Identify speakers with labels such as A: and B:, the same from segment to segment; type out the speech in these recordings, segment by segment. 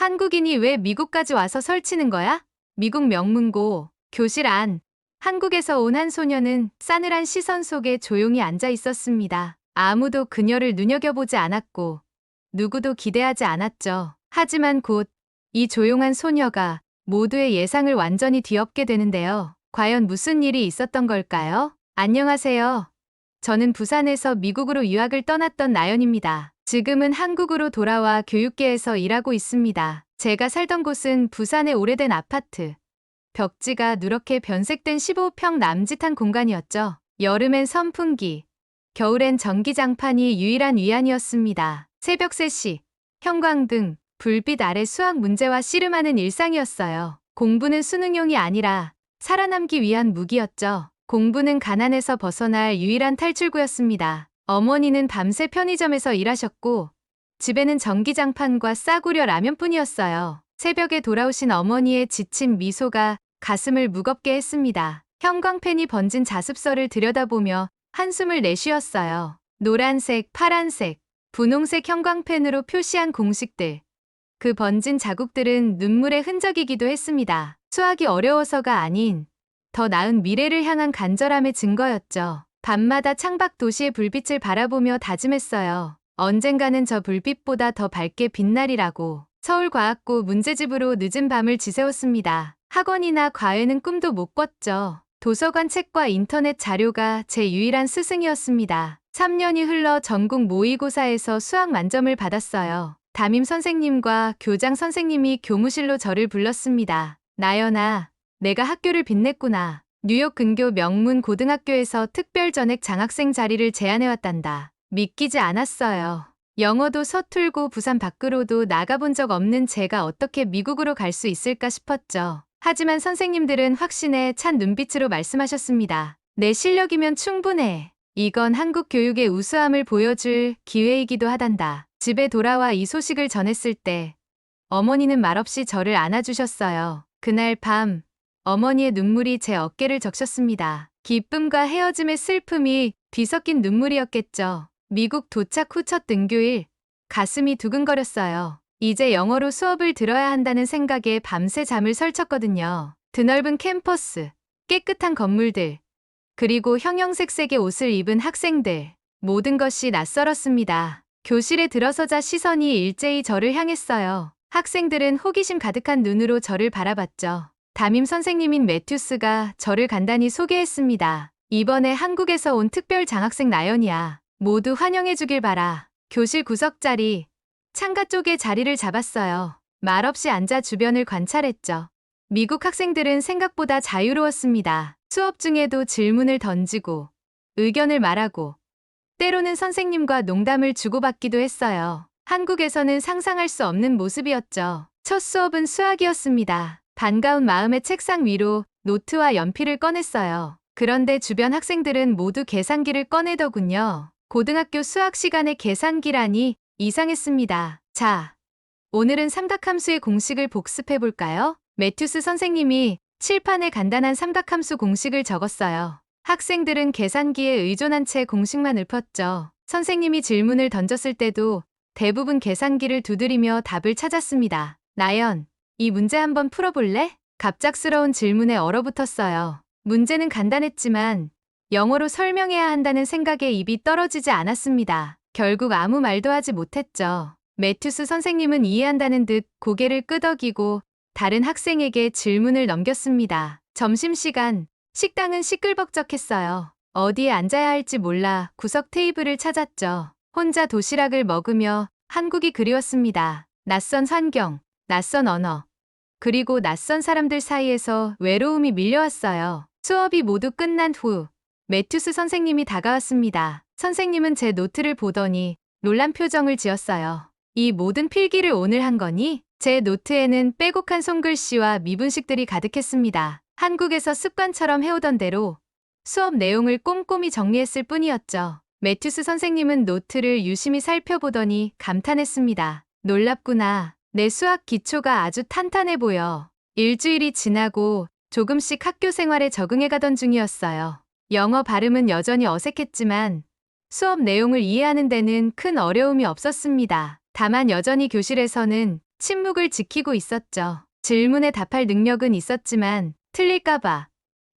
A: 한국인이 왜 미국까지 와서 설치는 거야? 미국 명문고, 교실 안. 한국에서 온 한 소녀는 싸늘한 시선 속에 조용히 앉아 있었습니다. 아무도 그녀를 눈여겨보지 않았고, 누구도 기대하지 않았죠. 하지만 곧, 이 조용한 소녀가 모두의 예상을 완전히 뒤엎게 되는데요. 과연 무슨 일이 있었던 걸까요? 안녕하세요. 저는 부산에서 미국으로 유학을 떠났던 나연입니다. 지금은 한국으로 돌아와 교육계에서 일하고 있습니다. 제가 살던 곳은 부산의 오래된 아파트. 벽지가 누렇게 변색된 15평 남짓한 공간이었죠. 여름엔 선풍기, 겨울엔 전기장판이 유일한 위안이었습니다. 새벽 3시, 형광등, 불빛 아래 수학 문제와 씨름하는 일상이었어요. 공부는 수능용이 아니라 살아남기 위한 무기였죠. 공부는 가난에서 벗어날 유일한 탈출구였습니다. 어머니는 밤새 편의점에서 일하셨고 집에는 전기장판과 싸구려 라면뿐이었어요. 새벽에 돌아오신 어머니의 지친 미소가 가슴을 무겁게 했습니다. 형광펜이 번진 자습서를 들여다보며 한숨을 내쉬었어요. 노란색, 파란색, 분홍색 형광펜으로 표시한 공식들. 그 번진 자국들은 눈물의 흔적이기도 했습니다. 수학이 어려워서가 아닌 더 나은 미래를 향한 간절함의 증거였죠. 밤마다 창밖 도시의 불빛을 바라보며 다짐했어요. 언젠가는 저 불빛보다 더 밝게 빛나리라고. 서울과학고 문제집으로 늦은 밤을 지새웠습니다. 학원이나 과외는 꿈도 못 꿨죠. 도서관 책과 인터넷 자료가 제 유일한 스승이었습니다. 3년이 흘러 전국 모의고사에서 수학 만점을 받았어요. 담임 선생님과 교장 선생님이 교무실로 저를 불렀습니다. 나연아, 내가 학교를 빛냈구나. 뉴욕 근교 명문 고등학교에서 특별 전액 장학생 자리를 제안해왔단다. 믿기지 않았어요. 영어도 서툴고 부산 밖으로도 나가본 적 없는 제가 어떻게 미국으로 갈 수 있을까 싶었죠. 하지만 선생님들은 확신에 찬 눈빛으로 말씀하셨습니다. 내 실력이면 충분해. 이건 한국 교육의 우수함을 보여줄 기회이기도 하단다. 집에 돌아와 이 소식을 전했을 때 어머니는 말없이 저를 안아주셨어요. 그날 밤 어머니의 눈물이 제 어깨를 적셨습니다. 기쁨과 헤어짐의 슬픔이 뒤섞인 눈물이었겠죠. 미국 도착 후 첫 등교일, 가슴이 두근거렸어요. 이제 영어로 수업을 들어야 한다는 생각에 밤새 잠을 설쳤거든요. 드넓은 캠퍼스, 깨끗한 건물들, 그리고 형형색색의 옷을 입은 학생들, 모든 것이 낯설었습니다. 교실에 들어서자 시선이 일제히 저를 향했어요. 학생들은 호기심 가득한 눈으로 저를 바라봤죠. 담임 선생님인 매튜스가 저를 간단히 소개했습니다. 이번에 한국에서 온 특별 장학생 나연이야. 모두 환영해주길 바라. 교실 구석자리, 창가 쪽에 자리를 잡았어요. 말없이 앉아 주변을 관찰했죠. 미국 학생들은 생각보다 자유로웠습니다. 수업 중에도 질문을 던지고, 의견을 말하고, 때로는 선생님과 농담을 주고받기도 했어요. 한국에서는 상상할 수 없는 모습이었죠. 첫 수업은 수학이었습니다. 반가운 마음에 책상 위로 노트와 연필을 꺼냈어요. 그런데 주변 학생들은 모두 계산기를 꺼내더군요. 고등학교 수학 시간에 계산기라니 이상했습니다. 자, 오늘은 삼각함수의 공식을 복습해볼까요? 매튜스 선생님이 칠판에 간단한 삼각함수 공식을 적었어요. 학생들은 계산기에 의존한 채 공식만 읊었죠. 선생님이 질문을 던졌을 때도 대부분 계산기를 두드리며 답을 찾았습니다. 나연, 이 문제 한번 풀어볼래? 갑작스러운 질문에 얼어붙었어요. 문제는 간단했지만 영어로 설명해야 한다는 생각에 입이 떨어지지 않았습니다. 결국 아무 말도 하지 못했죠. 매튜스 선생님은 이해한다는 듯 고개를 끄덕이고 다른 학생에게 질문을 넘겼습니다. 점심시간, 식당은 시끌벅적했어요. 어디에 앉아야 할지 몰라 구석 테이블을 찾았죠. 혼자 도시락을 먹으며 한국이 그리웠습니다. 낯선 환경, 낯선 언어, 그리고 낯선 사람들 사이에서 외로움이 밀려왔어요. 수업이 모두 끝난 후 매튜스 선생님이 다가왔습니다. 선생님은 제 노트를 보더니 놀란 표정을 지었어요. 이 모든 필기를 오늘 한 거니? 제 노트에는 빼곡한 손글씨와 미분식들이 가득했습니다. 한국에서 습관처럼 해오던 대로 수업 내용을 꼼꼼히 정리했을 뿐이었죠. 매튜스 선생님은 노트를 유심히 살펴보더니 감탄했습니다. 놀랍구나. 내 수학 기초가 아주 탄탄해 보여. 일주일이 지나고 조금씩 학교 생활에 적응해가던 중이었어요. 영어 발음은 여전히 어색했지만 수업 내용을 이해하는 데는 큰 어려움이 없었습니다. 다만 여전히 교실에서는 침묵을 지키고 있었죠. 질문에 답할 능력은 있었지만 틀릴까봐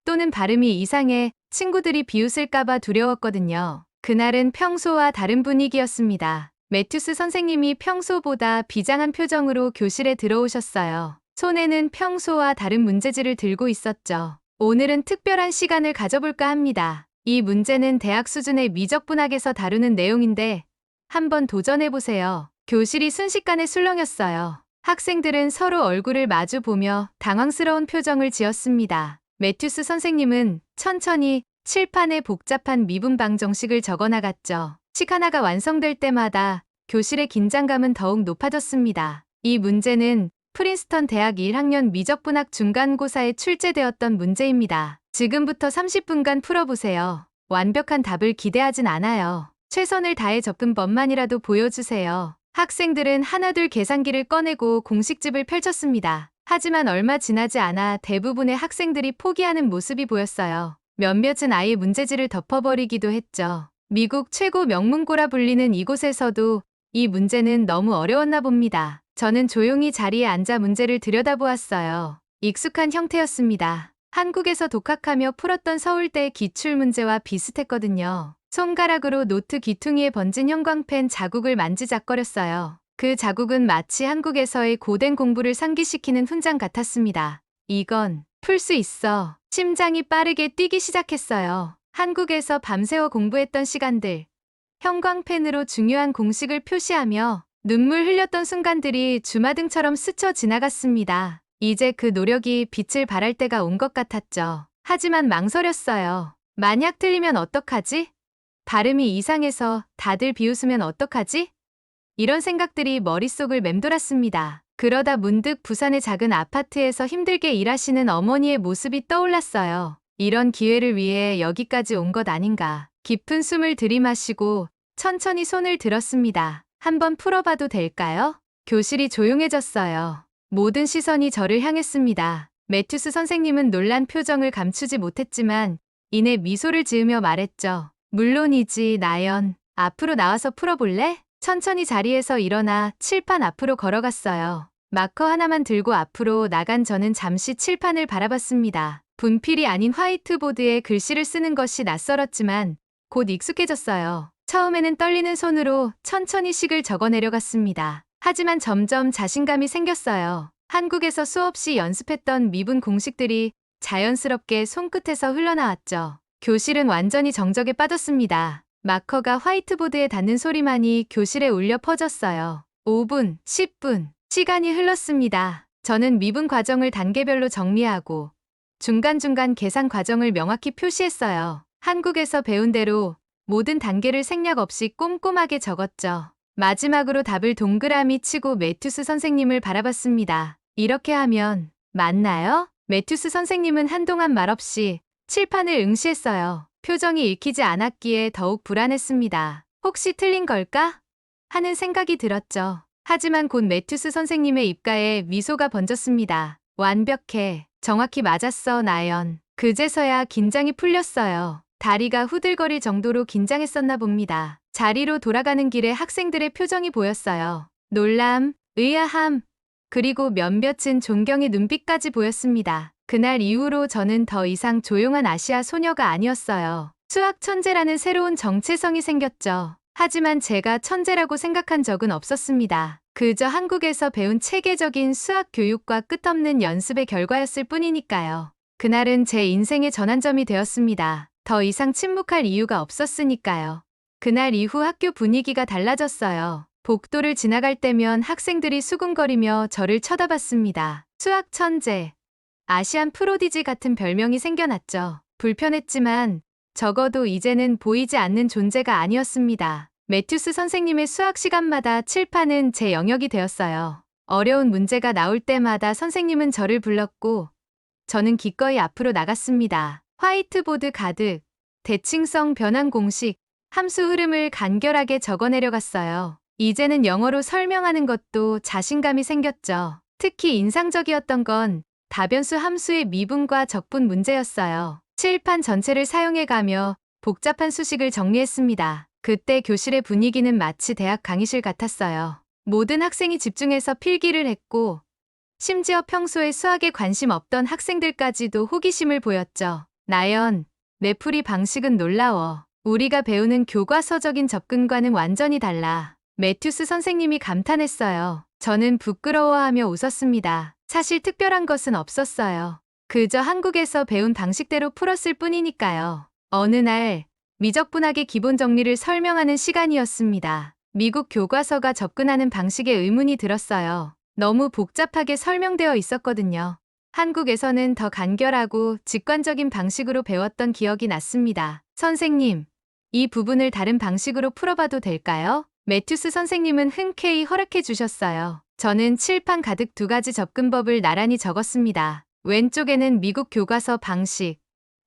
A: 또는 발음이 이상해 친구들이 비웃을까봐 두려웠거든요. 그날은 평소와 다른 분위기였습니다. 매튜스 선생님이 평소보다 비장한 표정으로 교실에 들어오셨어요. 손에는 평소와 다른 문제지를 들고 있었죠. 오늘은 특별한 시간을 가져볼까 합니다. 이 문제는 대학 수준의 미적분학에서 다루는 내용인데 한번 도전해보세요. 교실이 순식간에 술렁였어요. 학생들은 서로 얼굴을 마주 보며 당황스러운 표정을 지었습니다. 매튜스 선생님은 천천히 칠판에 복잡한 미분방 정식을 적어나갔죠. 식 하나가 완성될 때마다 교실의 긴장감은 더욱 높아졌습니다. 이 문제는 프린스턴 대학 1학년 미적분학 중간고사에 출제되었던 문제입니다. 지금부터 30분간 풀어보세요. 완벽한 답을 기대하진 않아요. 최선을 다해 접근법만이라도 보여주세요. 학생들은 하나둘 계산기를 꺼내고 공식집을 펼쳤습니다. 하지만 얼마 지나지 않아 대부분의 학생들이 포기하는 모습이 보였어요. 몇몇은 아예 문제지를 덮어버리기도 했죠. 미국 최고 명문고라 불리는 이곳에서도 이 문제는 너무 어려웠나 봅니다. 저는 조용히 자리에 앉아 문제를 들여다보았어요. 익숙한 형태였습니다. 한국에서 독학하며 풀었던 서울대 기출문제와 비슷했거든요. 손가락으로 노트 귀퉁이에 번진 형광펜 자국을 만지작거렸어요. 그 자국은 마치 한국에서의 고된 공부를 상기시키는 훈장 같았습니다. 이건 풀 수 있어. 심장이 빠르게 뛰기 시작했어요. 한국에서 밤새워 공부했던 시간들. 형광펜으로 중요한 공식을 표시하며 눈물 흘렸던 순간들이 주마등처럼 스쳐 지나갔습니다. 이제 그 노력이 빛을 발할 때가 온 것 같았죠. 하지만 망설였어요. 만약 틀리면 어떡하지? 발음이 이상해서 다들 비웃으면 어떡하지? 이런 생각들이 머릿속을 맴돌았습니다. 그러다 문득 부산의 작은 아파트에서 힘들게 일하시는 어머니의 모습이 떠올랐어요. 이런 기회를 위해 여기까지 온 것 아닌가. 깊은 숨을 들이마시고 천천히 손을 들었습니다. 한번 풀어봐도 될까요? 교실이 조용해졌어요. 모든 시선이 저를 향했습니다. 매튜스 선생님은 놀란 표정을 감추지 못했지만 이내 미소를 지으며 말했죠. 물론이지, 나연. 앞으로 나와서 풀어볼래? 천천히 자리에서 일어나 칠판 앞으로 걸어갔어요. 마커 하나만 들고 앞으로 나간 저는 잠시 칠판을 바라봤습니다. 분필이 아닌 화이트보드에 글씨를 쓰는 것이 낯설었지만 곧 익숙해졌어요. 처음에는 떨리는 손으로 천천히 식을 적어내려갔습니다. 하지만 점점 자신감이 생겼어요. 한국에서 수없이 연습했던 미분 공식들이 자연스럽게 손끝에서 흘러나왔죠. 교실은 완전히 정적에 빠졌습니다. 마커가 화이트보드에 닿는 소리만이 교실에 울려 퍼졌어요. 5분, 10분, 시간이 흘렀습니다. 저는 미분 과정을 단계별로 정리하고 중간중간 계산 과정을 명확히 표시했어요. 한국에서 배운 대로 모든 단계를 생략 없이 꼼꼼하게 적었죠. 마지막으로 답을 동그라미 치고 매튜스 선생님을 바라봤습니다. 이렇게 하면 맞나요? 매튜스 선생님은 한동안 말없이 칠판을 응시했어요. 표정이 읽히지 않았기에 더욱 불안했습니다. 혹시 틀린 걸까? 하는 생각이 들었죠. 하지만 곧 매튜스 선생님의 입가에 미소가 번졌습니다. 완벽해. 정확히 맞았어, 나연. 그제서야 긴장이 풀렸어요. 다리가 후들거릴 정도로 긴장했었나 봅니다. 자리로 돌아가는 길에 학생들의 표정이 보였어요. 놀람, 의아함, 그리고 몇몇은 존경의 눈빛까지 보였습니다. 그날 이후로 저는 더 이상 조용한 아시아 소녀가 아니었어요. 수학 천재라는 새로운 정체성이 생겼죠. 하지만 제가 천재라고 생각한 적은 없었습니다. 그저 한국에서 배운 체계적인 수학 교육과 끝없는 연습의 결과였을 뿐이니까요. 그날은 제 인생의 전환점이 되었습니다. 더 이상 침묵할 이유가 없었으니까요. 그날 이후 학교 분위기가 달라졌어요. 복도를 지나갈 때면 학생들이 수군거리며 저를 쳐다봤습니다. 수학 천재, 아시안 프로디지 같은 별명이 생겨났죠. 불편했지만 적어도 이제는 보이지 않는 존재가 아니었습니다. 매튜스 선생님의 수학 시간마다 칠판은 제 영역이 되었어요. 어려운 문제가 나올 때마다 선생님은 저를 불렀고 저는 기꺼이 앞으로 나갔습니다. 화이트보드 가득, 대칭성 변환 공식, 함수 흐름을 간결하게 적어내려갔어요. 이제는 영어로 설명하는 것도 자신감이 생겼죠. 특히 인상적이었던 건 다변수 함수의 미분과 적분 문제였어요. 칠판 전체를 사용해가며 복잡한 수식을 정리했습니다. 그때 교실의 분위기는 마치 대학 강의실 같았어요. 모든 학생이 집중해서 필기를 했고, 심지어 평소에 수학에 관심 없던 학생들까지도 호기심을 보였죠. 나연, 내 풀이 방식은 놀라워. 우리가 배우는 교과서적인 접근과는 완전히 달라. 매튜스 선생님이 감탄했어요. 저는 부끄러워하며 웃었습니다. 사실 특별한 것은 없었어요. 그저 한국에서 배운 방식대로 풀었을 뿐이니까요. 어느 날, 미적분학의 기본 정리를 설명하는 시간이었습니다. 미국 교과서가 접근하는 방식에 의문이 들었어요. 너무 복잡하게 설명되어 있었거든요. 한국에서는 더 간결하고 직관적인 방식으로 배웠던 기억이 났습니다. 선생님, 이 부분을 다른 방식으로 풀어봐도 될까요? 매튜스 선생님은 흔쾌히 허락해 주셨어요. 저는 칠판 가득 두 가지 접근법을 나란히 적었습니다. 왼쪽에는 미국 교과서 방식,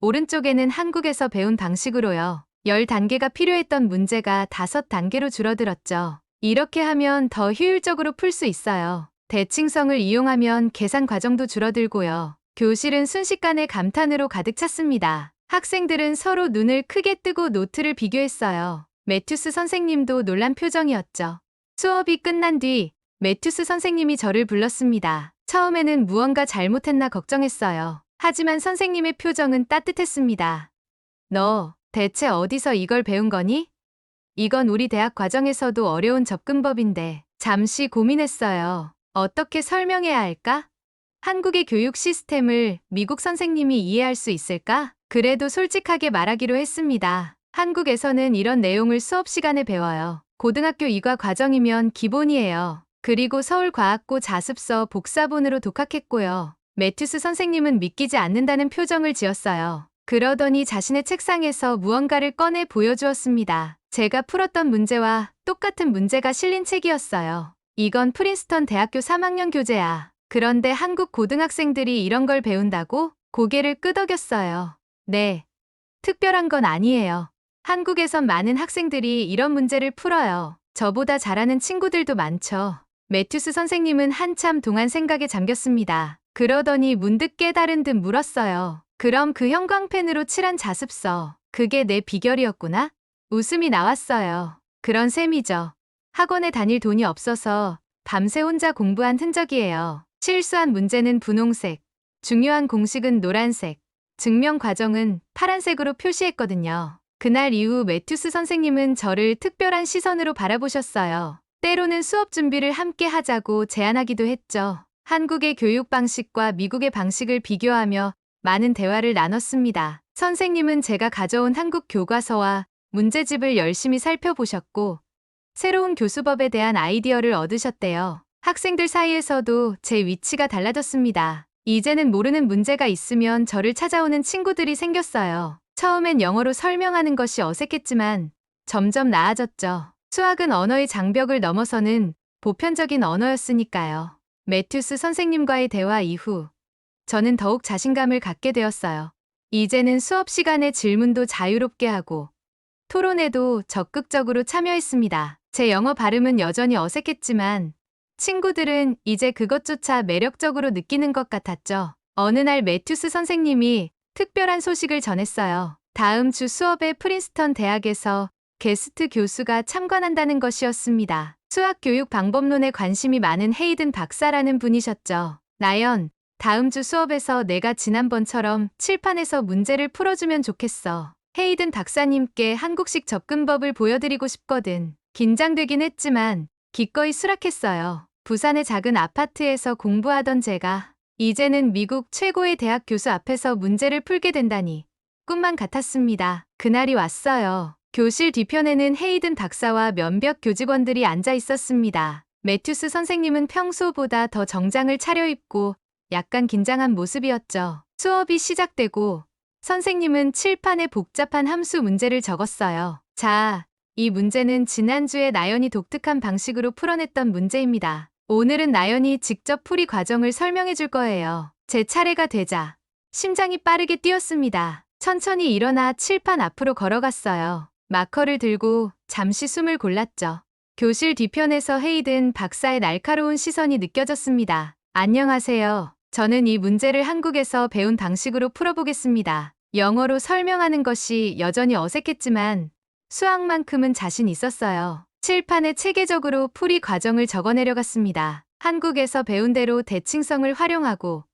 A: 오른쪽에는 한국에서 배운 방식으로요. 10단계가 필요했던 문제가 5단계로 줄어들었죠. 이렇게 하면 더 효율적으로 풀 수 있어요. 대칭성을 이용하면 계산 과정도 줄어들고요. 교실은 순식간에 감탄으로 가득 찼습니다. 학생들은 서로 눈을 크게 뜨고 노트를 비교했어요. 매튜스 선생님도 놀란 표정이었죠. 수업이 끝난 뒤 매튜스 선생님이 저를 불렀습니다. 처음에는 무언가 잘못했나 걱정했어요. 하지만 선생님의 표정은 따뜻했습니다. 너 대체 어디서 이걸 배운 거니? 이건 우리 대학 과정에서도 어려운 접근법인데. 잠시 고민했어요. 어떻게 설명해야 할까? 한국의 교육 시스템을 미국 선생님이 이해할 수 있을까? 그래도 솔직하게 말하기로 했습니다. 한국에서는 이런 내용을 수업 시간에 배워요. 고등학교 이과 과정이면 기본이에요. 그리고 서울과학고 자습서 복사본으로 독학했고요. 매튜스 선생님은 믿기지 않는다는 표정을 지었어요. 그러더니 자신의 책상에서 무언가를 꺼내 보여주었습니다. 제가 풀었던 문제와 똑같은 문제가 실린 책이었어요. 이건 프린스턴 대학교 3학년 교재야. 그런데 한국 고등학생들이 이런 걸 배운다고? 고개를 끄덕였어요. 네. 특별한 건 아니에요. 한국에선 많은 학생들이 이런 문제를 풀어요. 저보다 잘하는 친구들도 많죠. 매튜스 선생님은 한참 동안 생각에 잠겼습니다. 그러더니 문득 깨달은 듯 물었어요. 그럼 그 형광펜으로 칠한 자습서, 그게 내 비결이었구나? 웃음이 나왔어요. 그런 셈이죠. 학원에 다닐 돈이 없어서 밤새 혼자 공부한 흔적이에요. 실수한 문제는 분홍색, 중요한 공식은 노란색, 증명 과정은 파란색으로 표시했거든요. 그날 이후 매튜스 선생님은 저를 특별한 시선으로 바라보셨어요. 때로는 수업 준비를 함께 하자고 제안하기도 했죠. 한국의 교육 방식과 미국의 방식을 비교하며 많은 대화를 나눴습니다. 선생님은 제가 가져온 한국 교과서와 문제집을 열심히 살펴보셨고, 새로운 교수법에 대한 아이디어를 얻으셨대요. 학생들 사이에서도 제 위치가 달라졌습니다. 이제는 모르는 문제가 있으면 저를 찾아오는 친구들이 생겼어요. 처음엔 영어로 설명하는 것이 어색했지만 점점 나아졌죠. 수학은 언어의 장벽을 넘어서는 보편적인 언어였으니까요. 매튜스 선생님과의 대화 이후 저는 더욱 자신감을 갖게 되었어요. 이제는 수업 시간에 질문도 자유롭게 하고 토론에도 적극적으로 참여했습니다. 제 영어 발음은 여전히 어색했지만 친구들은 이제 그것조차 매력적으로 느끼는 것 같았죠. 어느 날 매튜스 선생님이 특별한 소식을 전했어요. 다음 주 수업에 프린스턴 대학에서 게스트 교수가 참관한다는 것이었습니다. 수학교육 방법론에 관심이 많은 헤이든 박사라는 분이셨죠. 나연, 다음 주 수업에서 내가 지난번처럼 칠판에서 문제를 풀어주면 좋겠어. 헤이든 박사님께 한국식 접근법을 보여드리고 싶거든. 긴장되긴 했지만 기꺼이 수락했어요. 부산의 작은 아파트에서 공부하던 제가 이제는 미국 최고의 대학 교수 앞에서 문제를 풀게 된다니 꿈만 같았습니다. 그날이 왔어요. 교실 뒤편에는 헤이든 박사와 몇몇 교직원들이 앉아 있었습니다. 매튜스 선생님은 평소보다 더 정장을 차려입고 약간 긴장한 모습이었죠. 수업이 시작되고 선생님은 칠판에 복잡한 함수 문제를 적었어요. 자, 이 문제는 지난주에 나연이 독특한 방식으로 풀어냈던 문제입니다. 오늘은 나연이 직접 풀이 과정을 설명해 줄 거예요. 제 차례가 되자 심장이 빠르게 뛰었습니다. 천천히 일어나 칠판 앞으로 걸어갔어요. 마커를 들고 잠시 숨을 골랐죠. 교실 뒤편에서 헤이든 박사의 날카로운 시선이 느껴졌습니다. 안녕하세요. 저는 이 문제를 한국에서 배운 방식으로 풀어보겠습니다. 영어로 설명하는 것이 여전히 어색했지만 수학만큼은 자신 있었어요. 칠판에 체계적으로 풀이 과정을 적어내려갔습니다. 한국에서 배운 대로 대칭성을 활용하고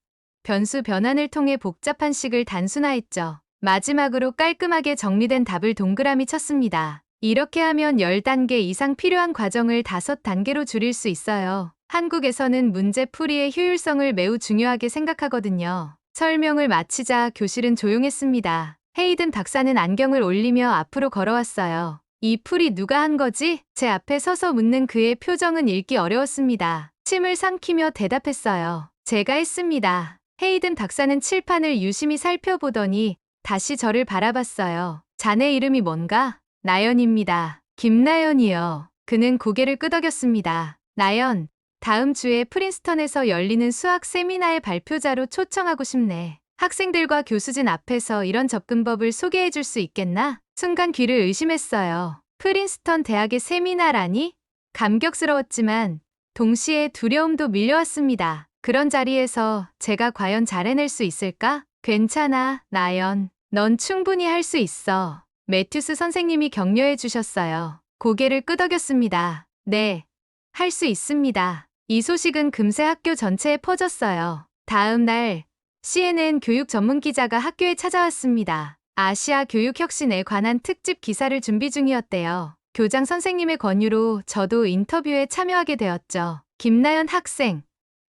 A: 변수 변환을 통해 복잡한 식을 단순화했죠. 마지막으로 깔끔하게 정리된 답을 동그라미 쳤습니다. 이렇게 하면 10단계 이상 필요한 과정을 5단계로 줄일 수 있어요. 한국에서는 문제 풀이의 효율성을 매우 중요하게 생각하거든요. 설명을 마치자 교실은 조용했습니다. 헤이든 박사는 안경을 올리며 앞으로 걸어왔어요. 이 풀이 누가 한 거지? 제 앞에 서서 묻는 그의 표정은 읽기 어려웠습니다. 침을 삼키며 대답했어요. 제가 했습니다. 헤이든 박사는 칠판을 유심히 살펴보더니 다시 저를 바라봤어요. 자네 이름이 뭔가? 나연입니다. 김나연이요. 그는 고개를 끄덕였습니다. 나연, 다음 주에 프린스턴에서 열리는 수학 세미나의 발표자로 초청하고 싶네. 학생들과 교수진 앞에서 이런 접근법을 소개해 줄 수 있겠나? 순간 귀를 의심했어요. 프린스턴 대학의 세미나라니? 감격스러웠지만 동시에 두려움도 밀려왔습니다. 그런 자리에서 제가 과연 잘 해낼 수 있을까? 괜찮아, 나연. 넌 충분히 할 수 있어. 매튜스 선생님이 격려해 주셨어요. 고개를 끄덕였습니다. 네, 할 수 있습니다. 이 소식은 금세 학교 전체에 퍼졌어요. 다음 날 CNN 교육 전문 기자가 학교에 찾아왔습니다. 아시아 교육 혁신에 관한 특집 기사를 준비 중이었대요. 교장 선생님의 권유로 저도 인터뷰에 참여하게 되었죠. 김나연 학생,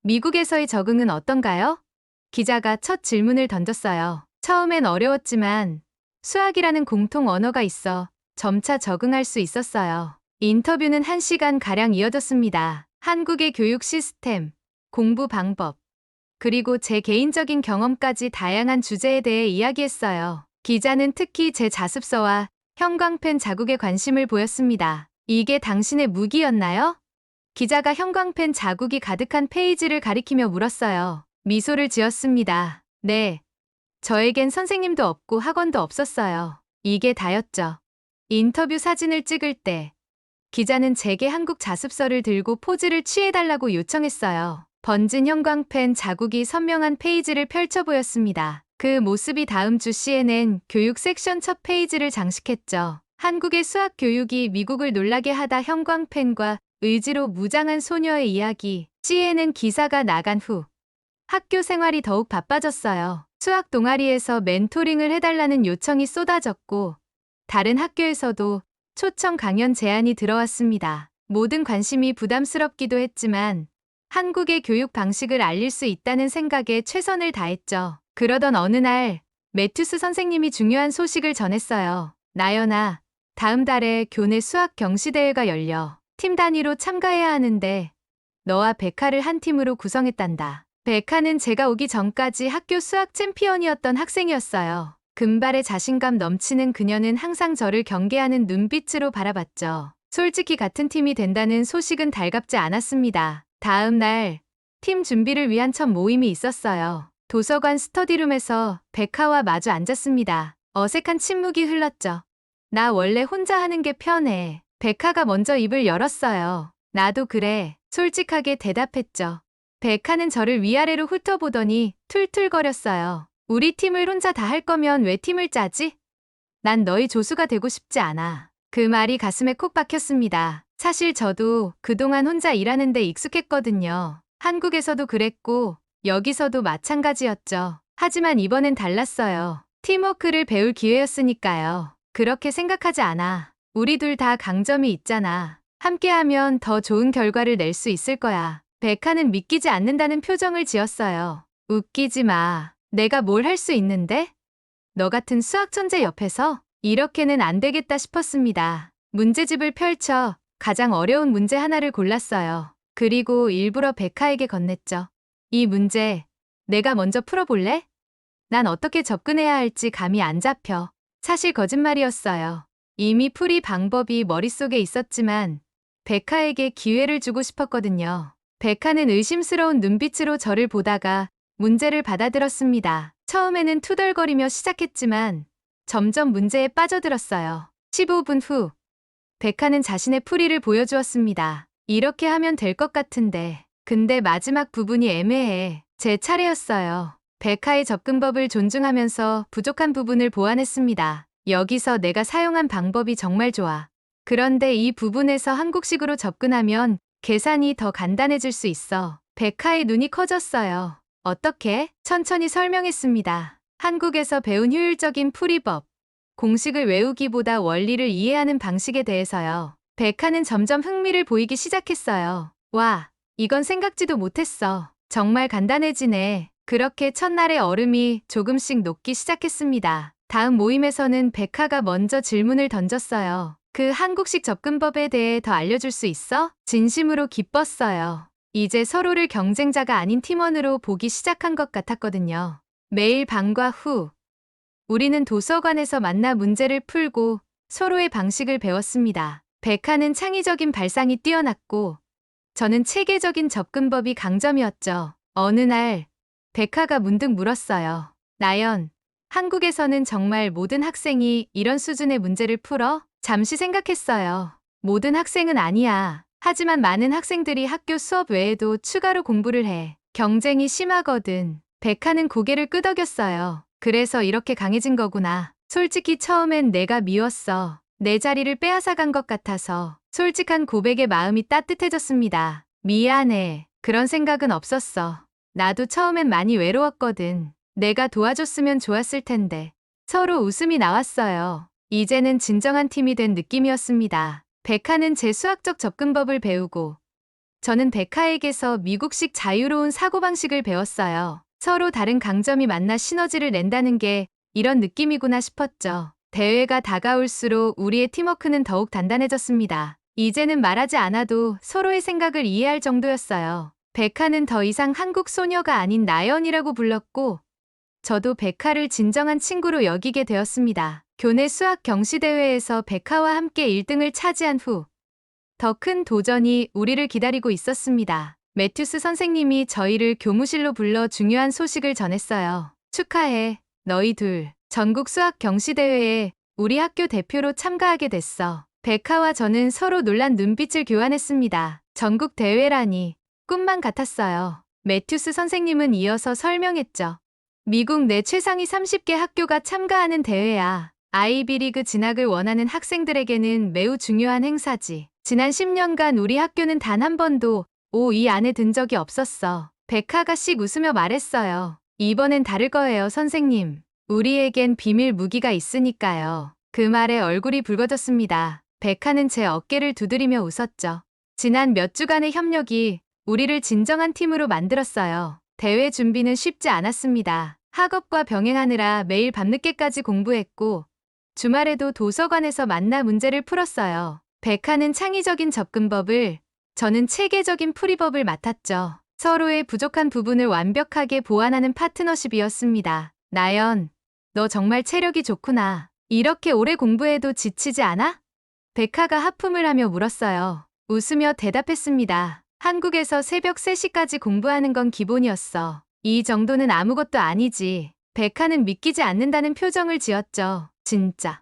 A: 미국에서의 적응은 어떤가요? 기자가 첫 질문을 던졌어요. 처음엔 어려웠지만 수학이라는 공통 언어가 있어 점차 적응할 수 있었어요. 인터뷰는 1시간가량 이어졌습니다. 한국의 교육 시스템, 공부 방법, 그리고 제 개인적인 경험까지 다양한 주제에 대해 이야기했어요. 기자는 특히 제 자습서와 형광펜 자국에 관심을 보였습니다. 이게 당신의 무기였나요? 기자가 형광펜 자국이 가득한 페이지를 가리키며 물었어요. 미소를 지었습니다. 네. 저에겐 선생님도 없고 학원도 없었어요. 이게 다였죠. 인터뷰 사진을 찍을 때 기자는 제게 한국 자습서를 들고 포즈를 취해달라고 요청했어요. 번진 형광펜 자국이 선명한 페이지를 펼쳐 보였습니다. 그 모습이 다음 주 CNN 교육 섹션 첫 페이지를 장식했죠. 한국의 수학 교육이 미국을 놀라게 하다 형광펜과 의지로 무장한 소녀의 이야기. CNN 기사가 나간 후 학교 생활이 더욱 바빠졌어요. 수학 동아리에서 멘토링을 해달라는 요청이 쏟아졌고 다른 학교에서도 초청 강연 제안이 들어왔습니다. 모든 관심이 부담스럽기도 했지만 한국의 교육 방식을 알릴 수 있다는 생각에 최선을 다했죠. 그러던 어느 날 매튜스 선생님이 중요한 소식을 전했어요. 나연아, 다음 달에 교내 수학 경시대회가 열려. 팀 단위로 참가해야 하는데 너와 백하를 한 팀으로 구성했단다. 백하는 제가 오기 전까지 학교 수학 챔피언이었던 학생이었어요. 금발의 자신감 넘치는 그녀는 항상 저를 경계하는 눈빛으로 바라봤죠. 솔직히 같은 팀이 된다는 소식은 달갑지 않았습니다. 다음 날 팀 준비를 위한 첫 모임이 있었어요. 도서관 스터디룸에서 백하와 마주 앉았습니다. 어색한 침묵이 흘렀죠. 나 원래 혼자 하는 게 편해. 백하가 먼저 입을 열었어요. 나도 그래. 솔직하게 대답했죠. 백하는 저를 위아래로 훑어보더니 툴툴거렸어요. 우리 팀을 혼자 다 할 거면 왜 팀을 짜지? 난 너희 조수가 되고 싶지 않아. 그 말이 가슴에 콕 박혔습니다. 사실 저도 그동안 혼자 일하는데 익숙했거든요. 한국에서도 그랬고 여기서도 마찬가지였죠. 하지만 이번엔 달랐어요. 팀워크를 배울 기회였으니까요. 그렇게 생각하지 않아. 우리 둘 다 강점이 있잖아. 함께하면 더 좋은 결과를 낼 수 있을 거야. 백하는 믿기지 않는다는 표정을 지었어요. 웃기지 마. 내가 뭘 할 수 있는데? 너 같은 수학 천재 옆에서? 이렇게는 안 되겠다 싶었습니다. 문제집을 펼쳐 가장 어려운 문제 하나를 골랐어요. 그리고 일부러 백하에게 건넸죠. 이 문제 내가 먼저 풀어볼래? 난 어떻게 접근해야 할지 감이 안 잡혀. 사실 거짓말이었어요. 이미 풀이 방법이 머릿속에 있었지만 백하에게 기회를 주고 싶었거든요. 백하는 의심스러운 눈빛으로 저를 보다가 문제를 받아들었습니다. 처음에는 투덜거리며 시작했지만 점점 문제에 빠져들었어요. 15분 후 백하는 자신의 풀이를 보여주었습니다. 이렇게 하면 될 것 같은데. 근데 마지막 부분이 애매해. 제 차례였어요. 백하의 접근법을 존중하면서 부족한 부분을 보완했습니다. 여기서 내가 사용한 방법이 정말 좋아. 그런데 이 부분에서 한국식으로 접근하면 계산이 더 간단해질 수 있어. 백하의 눈이 커졌어요. 어떻게? 천천히 설명했습니다. 한국에서 배운 효율적인 풀이법, 공식을 외우기보다 원리를 이해하는 방식에 대해서요. 백하는 점점 흥미를 보이기 시작했어요. 와, 이건 생각지도 못했어. 정말 간단해지네. 그렇게 첫날의 얼음이 조금씩 녹기 시작했습니다. 다음 모임에서는 백하가 먼저 질문을 던졌어요. 그 한국식 접근법에 대해 더 알려줄 수 있어? 진심으로 기뻤어요. 이제 서로를 경쟁자가 아닌 팀원으로 보기 시작한 것 같았거든요. 매일 방과 후, 우리는 도서관에서 만나 문제를 풀고 서로의 방식을 배웠습니다. 백하는 창의적인 발상이 뛰어났고, 저는 체계적인 접근법이 강점이었죠. 어느 날, 백하가 문득 물었어요. 나연, 한국에서는 정말 모든 학생이 이런 수준의 문제를 풀어? 잠시 생각했어요. 모든 학생은 아니야. 하지만 많은 학생들이 학교 수업 외에도 추가로 공부를 해. 경쟁이 심하거든. 백하는 고개를 끄덕였어요. 그래서 이렇게 강해진 거구나. 솔직히 처음엔 내가 미웠어. 내 자리를 빼앗아간 것 같아서. 솔직한 고백에 마음이 따뜻해졌습니다. 미안해. 그런 생각은 없었어. 나도 처음엔 많이 외로웠거든. 내가 도와줬으면 좋았을 텐데. 서로 웃음이 나왔어요. 이제는 진정한 팀이 된 느낌이었습니다. 백하는 제 수학적 접근법을 배우고, 저는 백하에게서 미국식 자유로운 사고방식을 배웠어요. 서로 다른 강점이 만나 시너지를 낸다는 게 이런 느낌이구나 싶었죠. 대회가 다가올수록 우리의 팀워크는 더욱 단단해졌습니다. 이제는 말하지 않아도 서로의 생각을 이해할 정도였어요. 백하는 더 이상 한국 소녀가 아닌 나연이라고 불렀고, 저도 백하를 진정한 친구로 여기게 되었습니다. 교내 수학 경시대회에서 백하와 함께 1등을 차지한 후, 더 큰 도전이 우리를 기다리고 있었습니다. 매튜스 선생님이 저희를 교무실로 불러 중요한 소식을 전했어요. 축하해, 너희 둘. 전국 수학 경시대회에 우리 학교 대표로 참가하게 됐어. 백하와 저는 서로 놀란 눈빛을 교환했습니다. 전국 대회라니, 꿈만 같았어요. 매튜스 선생님은 이어서 설명했죠. 미국 내 최상위 30개 학교가 참가하는 대회야. 아이비리그 진학을 원하는 학생들에게는 매우 중요한 행사지. 지난 10년간 우리 학교는 단 한 번도 5위 안에 든 적이 없었어. 백하가 씩 웃으며 말했어요. 이번엔 다를 거예요, 선생님. 우리에겐 비밀 무기가 있으니까요. 그 말에 얼굴이 붉어졌습니다. 백하는 제 어깨를 두드리며 웃었죠. 지난 몇 주간의 협력이 우리를 진정한 팀으로 만들었어요. 대회 준비는 쉽지 않았습니다. 학업과 병행하느라 매일 밤늦게까지 공부했고, 주말에도 도서관에서 만나 문제를 풀었어요. 백하는 창의적인 접근법을, 저는 체계적인 풀이법을 맡았죠. 서로의 부족한 부분을 완벽하게 보완하는 파트너십이었습니다. 나연, 너 정말 체력이 좋구나. 이렇게 오래 공부해도 지치지 않아? 백하가 하품을 하며 물었어요. 웃으며 대답했습니다. 한국에서 새벽 3시까지 공부하는 건 기본이었어. 이 정도는 아무것도 아니지. 백하는 믿기지 않는다는 표정을 지었죠. 진짜.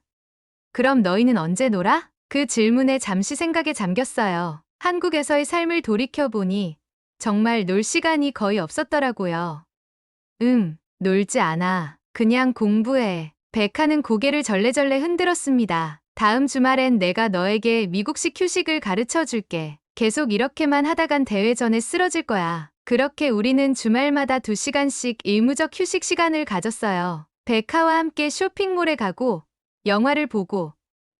A: 그럼 너희는 언제 놀아? 그 질문에 잠시 생각에 잠겼어요. 한국에서의 삶을 돌이켜보니 정말 놀 시간이 거의 없었더라고요. 놀지 않아. 그냥 공부해. 백하는 고개를 절레절레 흔들었습니다. 다음 주말엔 내가 너에게 미국식 휴식을 가르쳐 줄게. 계속 이렇게만 하다간 대회 전에 쓰러질 거야. 그렇게 우리는 주말마다 2시간씩 의무적 휴식 시간을 가졌어요. 백하와 함께 쇼핑몰에 가고, 영화를 보고,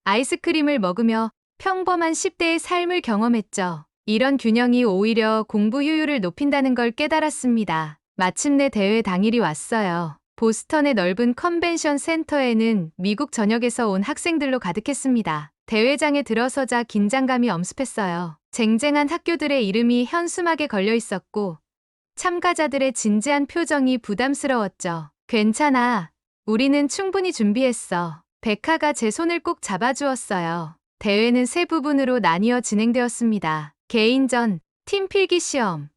A: 아이스크림을 먹으며 평범한 10대의 삶을 경험했죠. 이런 균형이 오히려 공부 효율을 높인다는 걸 깨달았습니다. 마침내 대회 당일이 왔어요. 보스턴의 넓은 컨벤션 센터에는 미국 전역에서 온 학생들로 가득했습니다. 대회장에 들어서자 긴장감이 엄습했어요. 쟁쟁한 학교들의 이름이 현수막에 걸려 있었고, 참가자들의 진지한 표정이 부담스러웠죠. 괜찮아. 우리는 충분히 준비했어. 백하가 제 손을 꼭 잡아주었어요. 대회는 세 부분으로 나뉘어 진행되었습니다. 개인전, 팀 필기 시험,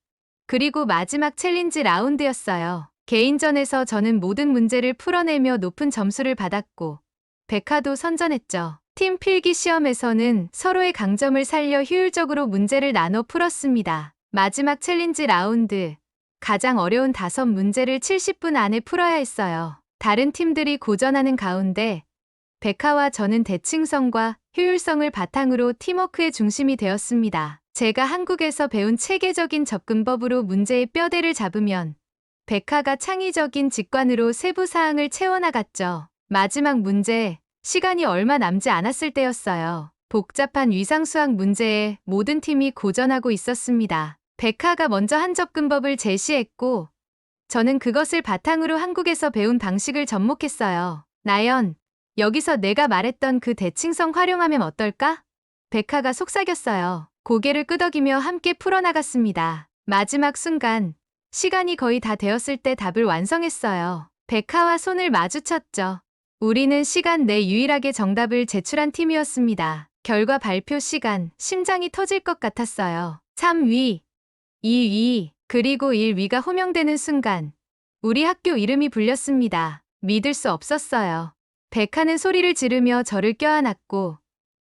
A: 그리고 마지막 챌린지 라운드였어요. 개인전에서 저는 모든 문제를 풀어내며 높은 점수를 받았고, 백하도 선전했죠. 팀 필기 시험에서는 서로의 강점을 살려 효율적으로 문제를 나눠 풀었습니다. 마지막 챌린지 라운드, 가장 어려운 5문제를 70분 안에 풀어야 했어요. 다른 팀들이 고전하는 가운데 백하와 저는 대칭성과 효율성을 바탕으로 팀워크의 중심이 되었습니다. 제가 한국에서 배운 체계적인 접근법으로 문제의 뼈대를 잡으면 백하가 창의적인 직관으로 세부 사항을 채워나갔죠. 마지막 문제, 시간이 얼마 남지 않았을 때였어요. 복잡한 위상수학 문제에 모든 팀이 고전하고 있었습니다. 백하가 먼저 한 접근법을 제시했고, 저는 그것을 바탕으로 한국에서 배운 방식을 접목했어요. 나연, 여기서 내가 말했던 그 대칭성 활용하면 어떨까? 백하가 속삭였어요. 고개를 끄덕이며 함께 풀어나갔습니다. 마지막 순간, 시간이 거의 다 되었을 때 답을 완성했어요. 백하와 손을 마주쳤죠. 우리는 시간 내 유일하게 정답을 제출한 팀이었습니다. 결과 발표 시간, 심장이 터질 것 같았어요. 3위, 2위, 그리고 1위가 호명되는 순간, 우리 학교 이름이 불렸습니다. 믿을 수 없었어요. 백하는 소리를 지르며 저를 껴안았고,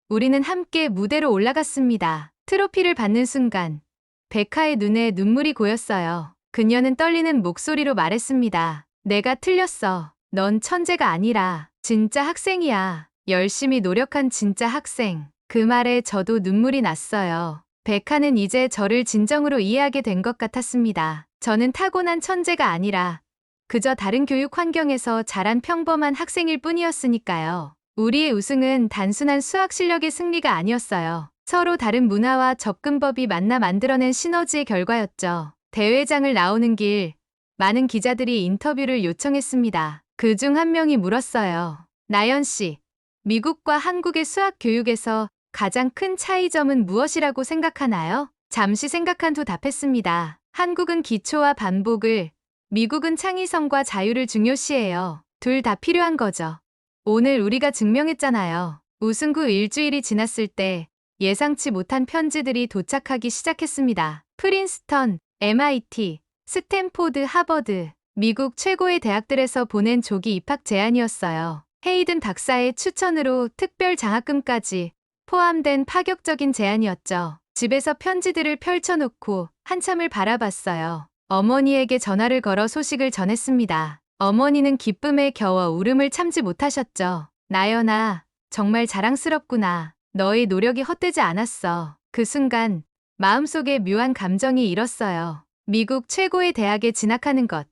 A: 우리는 함께 무대로 올라갔습니다. 트로피를 받는 순간, 백하의 눈에 눈물이 고였어요. 그녀는 떨리는 목소리로 말했습니다. 내가 틀렸어. 넌 천재가 아니라 진짜 학생이야. 열심히 노력한 진짜 학생. 그 말에 저도 눈물이 났어요. 백하는 이제 저를 진정으로 이해하게 된 것 같았습니다. 저는 타고난 천재가 아니라 그저 다른 교육 환경에서 자란 평범한 학생일 뿐이었으니까요. 우리의 우승은 단순한 수학 실력의 승리가 아니었어요. 서로 다른 문화와 접근법이 만나 만들어낸 시너지의 결과였죠. 대회장을 나오는 길, 많은 기자들이 인터뷰를 요청했습니다. 그중 한 명이 물었어요. 나연 씨, 미국과 한국의 수학 교육에서 가장 큰 차이점은 무엇이라고 생각하나요? 잠시 생각한 후 답했습니다. 한국은 기초와 반복을, 미국은 창의성과 자유를 중요시해요. 둘 다 필요한 거죠. 오늘 우리가 증명했잖아요. 우승 후 일주일이 지났을 때 예상치 못한 편지들이 도착하기 시작했습니다. 프린스턴, MIT, 스탠포드, 하버드, 미국 최고의 대학들에서 보낸 조기 입학 제안이었어요. 헤이든 박사의 추천으로 특별 장학금까지 포함된 파격적인 제안이었죠. 집에서 편지들을 펼쳐놓고 한참을 바라봤어요. 어머니에게 전화를 걸어 소식을 전했습니다. 어머니는 기쁨에 겨워 울음을 참지 못하셨죠. 나연아, 정말 자랑스럽구나. 너의 노력이 헛되지 않았어. 그 순간 마음속에 묘한 감정이 일었어요. 미국 최고의 대학에 진학하는 것.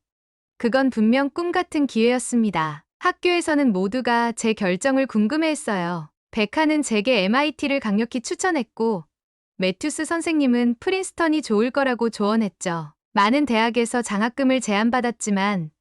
A: 그건 분명 꿈 같은 기회였습니다. 학교에서는 모두가 제 결정을 궁금해했어요. 백하는 제게 MIT를 강력히 추천했고, 매튜스 선생님은 프린스턴이 좋을 거라고 조언했죠. 많은 대학에서 장학금을 제안받았지만,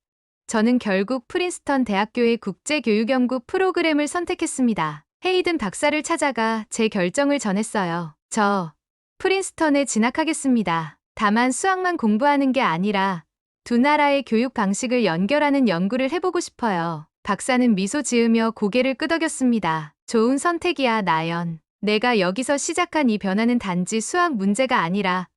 A: 저는 결국 프린스턴 대학교의 국제교육연구 프로그램을 선택했습니다. 헤이든 박사를 찾아가 제 결정을 전했어요. 저 프린스턴에 진학하겠습니다. 다만 수학만 공부하는 게 아니라 두 나라의 교육 방식을 연결하는 연구를 해보고 싶어요. 박사는 미소 지으며 고개를 끄덕였습니다. 좋은 선택이야, 나연. 내가 여기서 시작한 이 변화는 단지 수학 문제가 아니라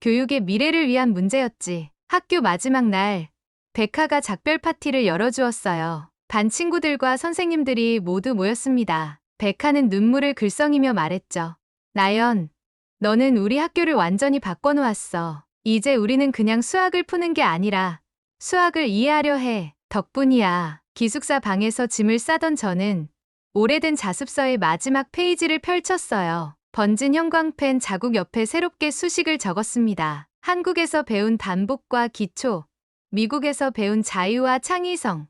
A: 교육의 미래를 위한 문제였지. 학교 마지막 날, 백하가 작별 파티를 열어주었어요. 반 친구들과 선생님들이 모두 모였습니다. 백하는 눈물을 글썽이며 말했죠. 나연, 너는 우리 학교를 완전히 바꿔놓았어. 이제 우리는 그냥 수학을 푸는 게 아니라 수학을 이해하려 해. 덕분이야. 기숙사 방에서 짐을 싸던 저는 오래된 자습서의 마지막 페이지를 펼쳤어요. 번진 형광펜 자국 옆에 새롭게 수식을 적었습니다. 한국에서 배운 반복과 기초, 미국에서 배운 자유와 창의성.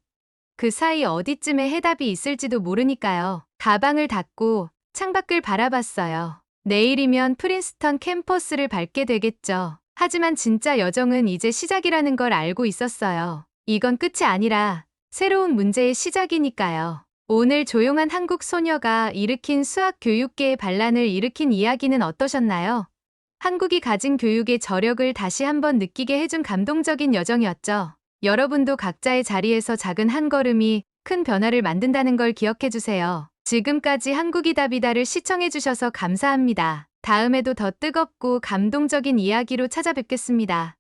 A: 그 사이 어디쯤에 해답이 있을지도 모르니까요. 가방을 닫고 창밖을 바라봤어요. 내일이면 프린스턴 캠퍼스를 밟게 되겠죠. 하지만 진짜 여정은 이제 시작이라는 걸 알고 있었어요. 이건 끝이 아니라 새로운 문제의 시작이니까요. 오늘 조용한 한국 소녀가 일으킨 수학 교육계의 반란을 일으킨 이야기는 어떠셨나요? 한국이 가진 교육의 저력을 다시 한번 느끼게 해준 감동적인 여정이었죠. 여러분도 각자의 자리에서 작은 한 걸음이 큰 변화를 만든다는 걸 기억해주세요. 지금까지 한국이다비다를 시청해주셔서 감사합니다. 다음에도 더 뜨겁고 감동적인 이야기로 찾아뵙겠습니다.